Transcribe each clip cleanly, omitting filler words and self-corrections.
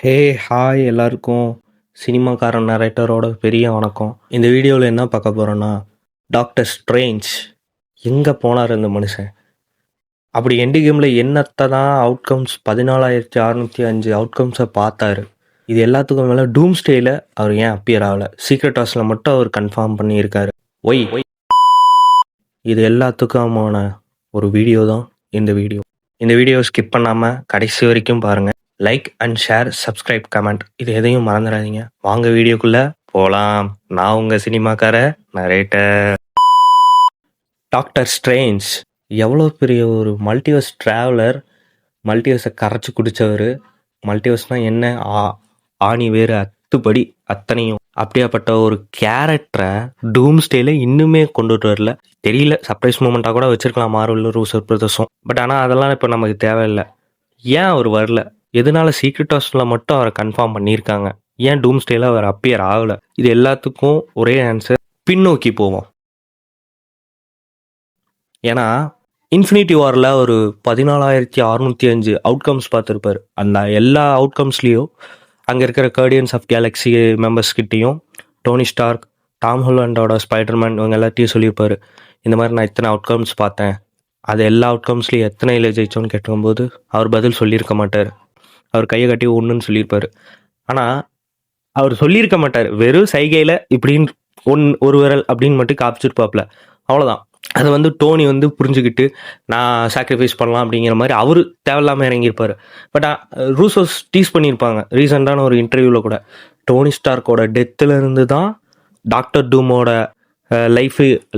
Hey hi எல்லாருக்கும் சினிமாக்காரன் நரேட்டரோட பெரிய வணக்கம். இந்த வீடியோவில் என்ன பார்க்க போகிறோன்னா, டாக்டர் ஸ்ட்ரேஞ்ச் எங்கே போனார் இந்த மனுஷன்? அப்படி எண்டு கேமில் என்னத்தை தான் அவுட்கம்ஸ் 14,605 அவுட்கம்ஸை பார்த்தாரு. இது எல்லாத்துக்கும் மேலே டூம்ஸ்டேயில் அவர் ஏன் அப்பியர் ஆகலை? சீக்ரெட் ஹாஸில் மட்டும் அவர் கன்ஃபார்ம் பண்ணியிருக்காரு. ஒய் இது எல்லாத்துக்குமான ஒரு வீடியோ தான் இந்த வீடியோ. இந்த வீடியோ ஸ்கிப் பண்ணாமல் கடைசி வரைக்கும் பாருங்கள். Like and share, subscribe, comment இது எதையும் மறந்துடாதீங்க. வாங்க வீடியோக்குள்ள போலாம். நான் உங்க சினிமாக்கார நரேட்டர். டாக்டர் ஸ்ட்ரேஞ்ச் எவ்வளோ பெரிய ஒரு மல்டிவர்ஸ் டிராவலர், மல்டிவர்ஸை கரைச்சி குடித்தவர். மல்டிவர்ஸ்னால் என்ன, ஆணி வேறு அத்துப்படி அத்தனையும். அப்படியாப்பட்ட ஒரு கேரக்டரை டூம்ஸ்டேல இன்னுமே கொண்டுட்டு வரல. தெரியல, சர்ப்ரைஸ் மூமெண்ட்டாக கூட வச்சிருக்கலாம் மார்வல் ரூசர் பிரதர்ஸும். பட் ஆனால் அதெல்லாம் இப்போ நமக்கு தேவையில்லை. ஏன் அவர் வரல? எதனால சீக்ரெட் ஹாஸ்டலில் மட்டும் அவரை கன்ஃபார்ம் பண்ணியிருக்காங்க? ஏன் டூம்ஸ்டேல அவர் அப்பியர் ஆகலை? இது எல்லாத்துக்கும் ஒரே ஆன்சர், பின்னோக்கி போவோம். ஏன்னா இன்ஃபினிட்டி வாரில் ஒரு 14,605 அவுட்கம்ஸ் பார்த்துருப்பார். அந்த எல்லா அவுட்கம்ஸ்லேயும் அங்கே இருக்கிற கார்டியன்ஸ் ஆஃப் கேலக்ஸி மெம்பர்ஸ்கிட்டையும் டோனி ஸ்டார்க், டாம் ஹாலண்டோட ஸ்பைடர்மேன் இவங்க எல்லாத்தையும் சொல்லியிருப்பார், இந்த மாதிரி நான் இத்தனை அவுட்கம்ஸ் பார்த்தேன், அது எல்லா அவுட்கம்ஸ்லேயும் எத்தனை இல்லை ஜெயிச்சோன்னு கேட்கும்போது அவர் பதில் சொல்லியிருக்க மாட்டார். அவர் கையை கட்டி ஒன்றுன்னு சொல்லியிருப்பார். ஆனால் அவர் சொல்லியிருக்க மாட்டார், வெறும் சைகையில் இப்படின்னு ஒரு விரல் அப்படின்னு மட்டும் காப்பிச்சிருப்பாப்ல, அவ்வளோதான். அதை டோனி புரிஞ்சுக்கிட்டு நான் சாக்ரிஃபைஸ் பண்ணலாம் அப்படிங்கிற மாதிரி அவர் தேவையில்லாமல் இறங்கியிருப்பார். பட் ரூசோஸ் டீஸ் பண்ணியிருப்பாங்க ரீசெண்டான ஒரு இன்டர்வியூவில் கூட, டோனி ஸ்டார்க்கோட டெத்துலேருந்து தான் டாக்டர் டூமோட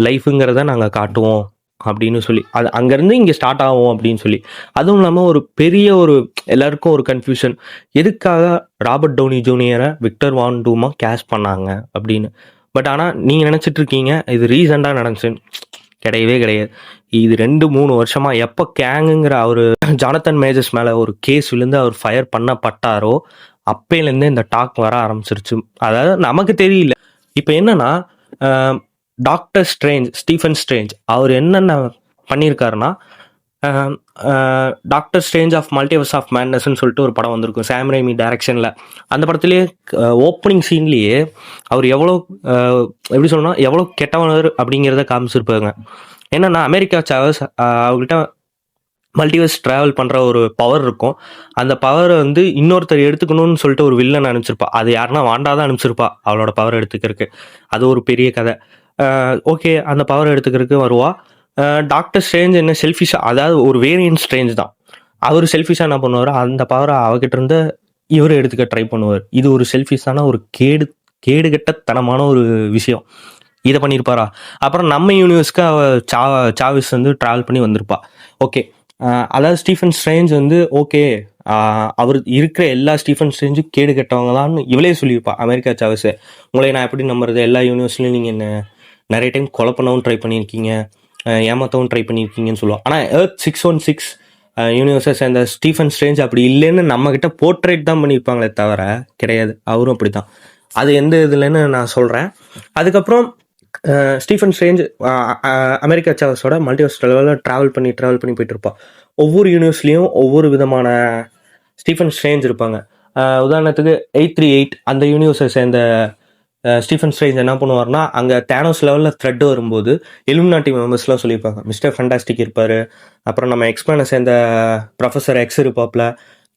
லைஃபுங்கிறத நாங்கள் காட்டுவோம் அப்படின்னு சொல்லி, அது அங்கேருந்து இங்கே ஸ்டார்ட் ஆகும் அப்படின்னு சொல்லி. அதுவும் இல்லாமல் ஒரு பெரிய எல்லாருக்கும் ஒரு கன்ஃபியூஷன், எதுக்காக ராபர்ட் டவுனி ஜூனியரை விக்டர் வான் டூமா கேஸ்ட் பண்ணாங்க அப்படின்னு. பட் ஆனால் நீங்கள் நினச்சிட்டு இருக்கீங்க இது ரீசெண்டாக நடந்துச்சுன்னு. கிடையவே கிடையாது. இது 2-3 வருஷமாக எப்போ கேங்குங்கிற அவர் ஜானத்தன் மேஜர்ஸ் மேலே ஒரு கேஸ் விழுந்து அவர் ஃபயர் பண்ணப்பட்டாரோ அப்பையிலேருந்தே இந்த டாக் வர ஆரம்பிச்சிருச்சு. அதாவது நமக்கு தெரியல. இப்போ என்னன்னா, டாக்டர் ஸ்ட்ரேஞ்ச், ஸ்டீஃபன் ஸ்ட்ரேஞ்ச் அவர் என்னென்ன பண்ணியிருக்காருன்னா, Doctor Strange of Multiverse of மேட்னஸ்ன்னு சொல்லிட்டு ஒரு படம் வந்திருக்கும் சாம் ரைமி டைரக்ஷனில். அந்த படத்துலேயே ஓப்பனிங் சீன்லேயே அவர் எப்படி சொல்லணும்னா எவ்வளோ கெட்டவனர் அப்படிங்கிறத காமிச்சிருப்பாங்க. என்னென்னா, அமெரிக்கா சாவஸ் அவர்கிட்ட மல்டிவர்ஸ் ட்ராவல் பண்ணுற ஒரு பவர் இருக்கும். அந்த பவரை இன்னொருத்தர் எடுத்துக்கணும்னு சொல்லிட்டு ஒரு வில்லன் அனுப்பிச்சிருப்பா. அது யாருன்னா வாண்டா தான் அனுப்பிச்சிருப்பா அவளோட பவர் எடுத்துக்கிறதுக்கு. அது ஒரு பெரிய கதை. ஓகே, அந்த பவர் எடுத்துக்கிறதுக்கு வருவா. டாக்டர் ஸ்ட்ரேஞ்ச் என்ன செல்ஃபிஷாக, அதாவது ஒரு வேரியன்ட் ஸ்ட்ரேஞ்ச் தான். அவர் செல்ஃபிஷாக என்ன பண்ணுவார், அந்த பவரை அவகிட்ட இருந்து இவர் எடுத்துக்க ட்ரை பண்ணுவார். இது ஒரு செல்ஃபிஷான ஒரு கேடுகட்டத்தனமான ஒரு விஷயம். இதை பண்ணியிருப்பாரா? அப்புறம் நம்ம யூனிவர்ஸ்க்கு சாவிஸ் ட்ராவல் பண்ணி வந்திருப்பா. ஓகே, அதாவது ஸ்டீஃபன் ஸ்ட்ரேஞ்ச் ஓகே அவர் இருக்கிற எல்லா ஸ்டீஃபன் ஸ்ட்ரேஞ்சும் கேடு கெட்டவங்க தான் இவளே சொல்லியிருப்பா அமெரிக்கா சாவிஸை. உங்களை நான் எப்படி நம்புறது, எல்லா யூனிவர்ஸ்லையும் நீங்கள் என்ன நிறைய டைம் கொலை பண்ணவும் ட்ரை பண்ணியிருக்கீங்க, ஏமாத்தவும் ட்ரை பண்ணியிருக்கீங்கன்னு சொல்லுவாள். ஆனால் எர்த் 616 யூனிவர்ஸை சேர்ந்த ஸ்டீஃபன் ஸ்ட்ரேஞ்ச் அப்படி இல்லைன்னு நம்மக்கிட்ட போர்ட்ரேட் தான் பண்ணியிருப்பாங்களே தவிர கிடையாது. அவரும் அப்படி தான். அது எந்த இதுலன்னு நான் சொல்கிறேன். அதுக்கப்புறம் ஸ்டீஃபன் ஸ்ட்ரேஞ்ச் அமெரிக்கா சாவஸோட மல்டிவர்ஸ் ட்ராவல் பண்ணி போயிட்டு இருப்பாள். ஒவ்வொரு யூனிவர்ஸ்லேயும் ஒவ்வொரு விதமான ஸ்டீஃபன் ஸ்ட்ரேஞ்ச் இருப்பாங்க. உதாரணத்துக்கு 838 அந்த யூனிவர்ஸை சேர்ந்த ஸ்டீஃபன் ஸ்ட்ரேஞ்ச் என்ன பண்ணுவார்னா, அங்கே தேனோஸ் லெவலில் த்ரெட் வரும்போது இலுமினாட்டி மெம்பர்ஸ்லாம் சொல்லியிருப்பாங்க. மிஸ்டர் ஃபண்டாஸ்டிக் இருப்பார், அப்புறம் நம்ம எக்ஸ்மேனை சேர்ந்த ப்ரொஃபஸர் எக்ஸ் இருப்பாப்ல,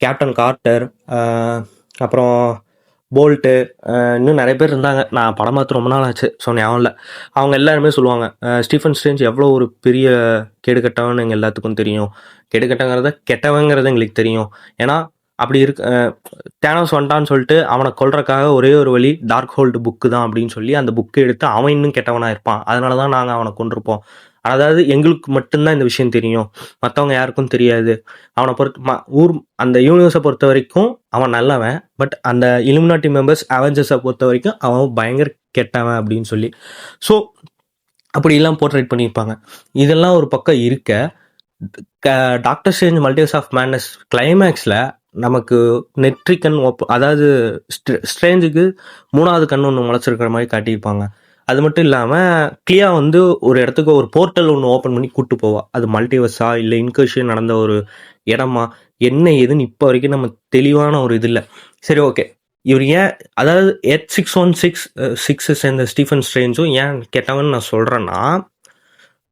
கேப்டன் கார்ட்டர், அப்புறம் போல்ட்டு, இன்னும் நிறைய பேர் இருந்தாங்க. நான் படம் பார்த்து ரொம்ப நாள் ஆச்சு, ஸோ ஞாபகம் இல்லை. அவங்க எல்லாருமே சொல்லுவாங்க ஸ்டீஃபன் ஸ்ட்ரேஞ்ச் எவ்வளோ ஒரு பெரிய கேடுகட்டவன்னு எங்கள் எல்லாத்துக்கும் தெரியும். கெட்டவங்கிறத எங்களுக்கு தெரியும். ஏன்னா அப்படி தேனோஸ் வந்துட்டான்னு சொல்லிட்டு அவனை கொல்றதுக்காக ஒரே ஒரு வழி டார்க் ஹோல்டு புக்கு தான் அப்படின்னு சொல்லி அந்த புக்கை எடுத்து அவன் இன்னும் கெட்டவனாக இருப்பான். அதனால தான் நாங்கள் அவனை கொண்டிருப்போம். அதாவது எங்களுக்கு மட்டும்தான் இந்த விஷயம் தெரியும், மற்றவங்க யாருக்கும் தெரியாது. அவனை அந்த யூனிவர்ஸை பொறுத்த வரைக்கும் அவன் நல்லவன், பட் அந்த இலுமினாட்டி மெம்பர்ஸ் அவெஞ்சர்ஸை பொறுத்த வரைக்கும் அவன் பயங்கர கெட்டவன் அப்படின்னு சொல்லி. ஸோ அப்படிலாம் போர்ட்ரேட் பண்ணியிருப்பாங்க. இதெல்லாம் ஒரு பக்கம் இருக்க, Doctor Strange Multiverse of Madness கிளைமேக்ஸில் நமக்கு நெட்ரிக்கன் அதாவது ஸ்ட்ரேஞ்சுக்கு 3வது கண் ஒன்று முளைச்சிருக்கிற மாதிரி காட்டியிருப்பாங்க. அது மட்டும் இல்லாமல் கிளியா ஒரு இடத்துக்கு ஒரு போர்ட்டல் ஒன்று ஓப்பன் பண்ணி கூப்பிட்டு போவா. அது மல்டிவர்ஸா இல்லை இன்கர்ஷன் நடந்த ஒரு இடமா என்ன ஏதுன்னு இப்போ வரைக்கும் நம்ம தெளிவான ஒரு இது இல்லை. சரி, ஓகே. இவர் ஏன், அதாவது H616 சேர்ந்த ஸ்டீஃபன் ஸ்ட்ரேஞ்சும் ஏன் கெட்டவன் நான் சொல்கிறேன்னா,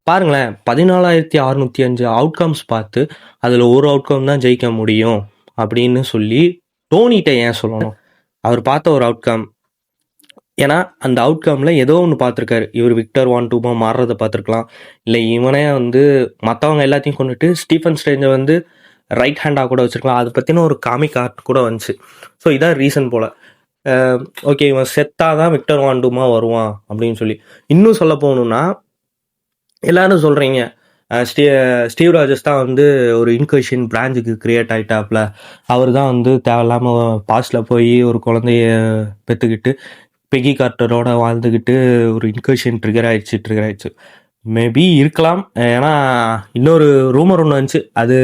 பாருங்களேன், 14,605 அவுட்கம்ஸ் பார்த்து அதில் ஒரு அவுட்கம் தான் ஜெயிக்க முடியும் அப்படின்னு சொல்லி டோனிகிட்ட ஏன் சொல்லணும்? அவர் பார்த்த ஒரு அவுட்கம், ஏன்னா அந்த அவுட்கம்ல ஏதோ ஒன்று பார்த்துருக்காரு. இவர் விக்டர் வான் டூமா மாறுறதை பார்த்துருக்கலாம், இல்லை இவனே வந்து மற்றவங்க எல்லாத்தையும் கொண்டுட்டு ஸ்டீஃபன் ஸ்ட்ரேஞ்சை வந்து ரைட் ஹேண்டாக கூட வச்சுருக்கலாம். அதை பற்றின ஒரு காமிக் ஆர்ட் கூட வந்துச்சு. ஸோ இதான் ரீசன் போல். ஓகே, இவன் செத்தாதான் விக்டர் வான் டூமா வருவான் அப்படின்னு சொல்லி. இன்னும் சொல்ல போகணுன்னா, எல்லாரும் சொல்கிறீங்க ஸ்டீவ் ராஜர்ஸ் தான் வந்து ஒரு இன்கர்ஷன் பிரான்ச்சுக்கு கிரியேட் ஆகிட்டாப்ல, அவர் தான் வந்து தேவையில்லாமல் பாஸ்டில் போய் ஒரு குழந்தைய பெற்றுக்கிட்டு பெகி கார்ட்டரோட வாழ்ந்துக்கிட்டு ஒரு இன்கர்ஷன் ட்ரிகர் ஆயிடுச்சு. மேபி இருக்கலாம். ஏன்னா இன்னொரு ரூமர் ஒன்று வந்துச்சு, அது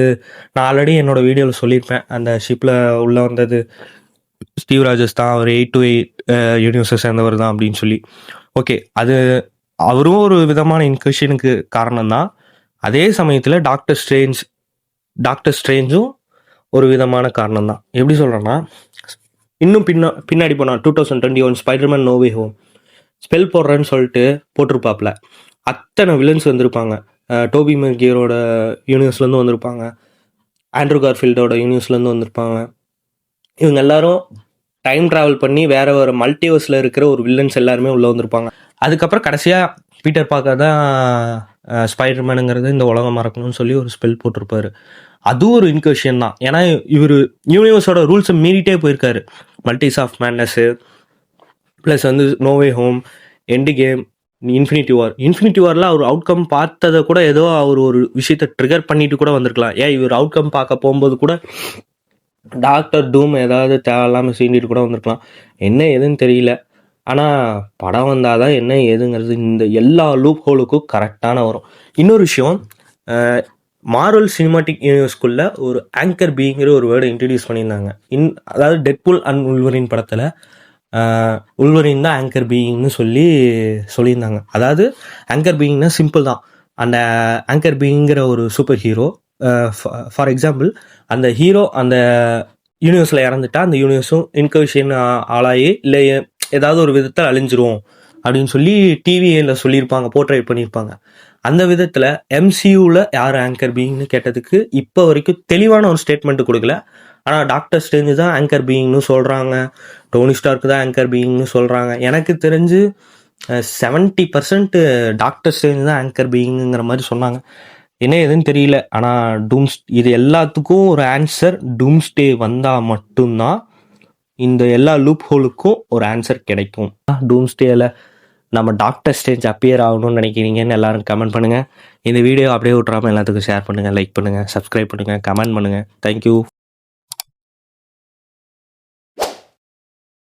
நான் ஆல்ரெடி என்னோட வீடியோவில் சொல்லியிருப்பேன். அந்த ஷிப்பில் உள்ளே வந்தது ஸ்டீவ் ராஜர்ஸ் தான், அவர் 828 யூனிவர்ஸை சேர்ந்தவர் தான் அப்படின்னு சொல்லி. ஓகே, அது அவரும் ஒரு விதமான இன்கர்ஷனுக்கு காரணம் தான். அதே சமயத்தில் டாக்டர் ஸ்ட்ரேஞ்சும் ஒரு விதமான காரணம் தான். எப்படி சொல்கிறேன்னா, இன்னும் பின்னாடி போனால் 2021 Spiderman No Way Home spell போடுறேன்னு சொல்லிட்டு போட்டிருப்பாப்ல. அத்தனை வில்லன்ஸ் வந்திருப்பாங்க. டோபி மெக்யூரோட யூனிவர்ஸ்லேருந்து வந்திருப்பாங்க, ஆண்ட்ரூ கார்ஃபீல்டோட யூனிவர்ஸ்லேருந்து வந்திருப்பாங்க. இவங்க எல்லாரும் டைம் ட்ராவல் பண்ணி வேற ஒரு மல்டிவர்ஸில் இருக்கிற ஒரு வில்லன்ஸ் எல்லாருமே உள்ளே வந்திருப்பாங்க. அதுக்கப்புறம் கடைசியாக பீட்டர் பார்க்கர் தான் ஸ்பைடர்மேனுங்கிறது இந்த உலகம் மறக்கணும்னு சொல்லி ஒரு ஸ்பெல் போட்டிருப்பாரு. அதுவும் ஒரு இன்கர்ஷன் தான். ஏன்னா இவர் யூனிவர்ஸோட ரூல்ஸை மீறிட்டே போயிருக்காரு. மல்டிஸ் ஆஃப் மேட்னஸ்ஸு ப்ளஸ் வந்து நோவே ஹோம், எண்டு கேம், இன்ஃபினிட்டி வாரில் அவர் அவுட்கம் பார்த்ததை கூட ஏதோ அவர் ஒரு விஷயத்தை ட்ரிகர் பண்ணிட்டு கூட வந்திருக்கலாம். ஏன் இவர் அவுட்கம் பார்க்க போகும்போது கூட டாக்டர் டூம் ஏதாவது தேவையில்லாமல் சீண்டிட்டு கூட வந்திருக்கலாம். என்ன ஏதுன்னு தெரியல. ஆனால் படம் வந்தால் தான் என்ன ஏதுங்கிறது இந்த எல்லா லூப் ஹோலுக்கும் கரெக்டான வரும். இன்னொரு விஷயம், மார்வல் சினிமாட்டிக் யூனிவர்ஸ்குள்ள ஒரு ஆங்கர் பீங்கிற ஒரு வேர்டை இன்ட்ரடியூஸ் பண்ணியிருந்தாங்க. அதாவது டெட்பூல் அண்ட் உல்வரின் படத்தில் உல்வரின் தான் ஆங்கர் பீயிங்னு சொல்லியிருந்தாங்க. அதாவது ஆங்கர் பீயிங்னா சிம்பிள் தான். அந்த ஆங்கர் பீயிங்கிற ஒரு சூப்பர் ஹீரோ, ஃபார் எக்ஸாம்பிள் அந்த ஹீரோ அந்த யூனிவர்ஸில் இறந்துட்டா அந்த யூனிவர்ஸும் இன்கர்ஷன் ஆளாகி இல்லை ஏதாவது ஒரு விதத்தில் அழிஞ்சிரும் அப்படின்னு சொல்லி டிவியில் சொல்லியிருப்பாங்க, போர்ட்ரேட் பண்ணியிருப்பாங்க. அந்த விதத்தில் எம்சியூவில் யார் ஆங்கர் பீயிங்னு கேட்டதுக்கு இப்போ வரைக்கும் தெளிவான ஒரு ஸ்டேட்மெண்ட் கொடுக்கல. ஆனால் டாக்டர் ஸ்ட்ரேஞ்சு தான் ஆங்கர் பீயிங்னு சொல்கிறாங்க, டோனி ஸ்டார்க்கு தான் ஆங்கர் பீயிங்னு சொல்கிறாங்க. எனக்கு தெரிஞ்சு 70% டாக்டர் ஸ்ட்ரேஞ்சு தான் ஆங்கர் பீயிங்குங்கிற மாதிரி சொன்னாங்க. என்ன எதுன்னு தெரியல. ஆனால் இது எல்லாத்துக்கும் ஒரு ஆன்சர் டூம்ஸ்டே வந்தால் மட்டும்தான் இந்த எல்லா லூப் ஹோலுக்கும் ஒரு ஆன்சர் கிடைக்கும். டூம்ஸ்டேல நம்ம டாக்டர் ஸ்ட்ரேஞ்ச் அப்பியர் ஆகணும்னு நினைக்கிறீங்கன்னு எல்லாரும் கமெண்ட் பண்ணுங்கள். இந்த வீடியோ அப்படியே விட்றாமல் எல்லாத்துக்கும் ஷேர் பண்ணுங்கள், லைக் பண்ணுங்கள், சப்ஸ்கிரைப் பண்ணுங்கள், கமெண்ட் பண்ணுங்கள். தேங்க்யூ.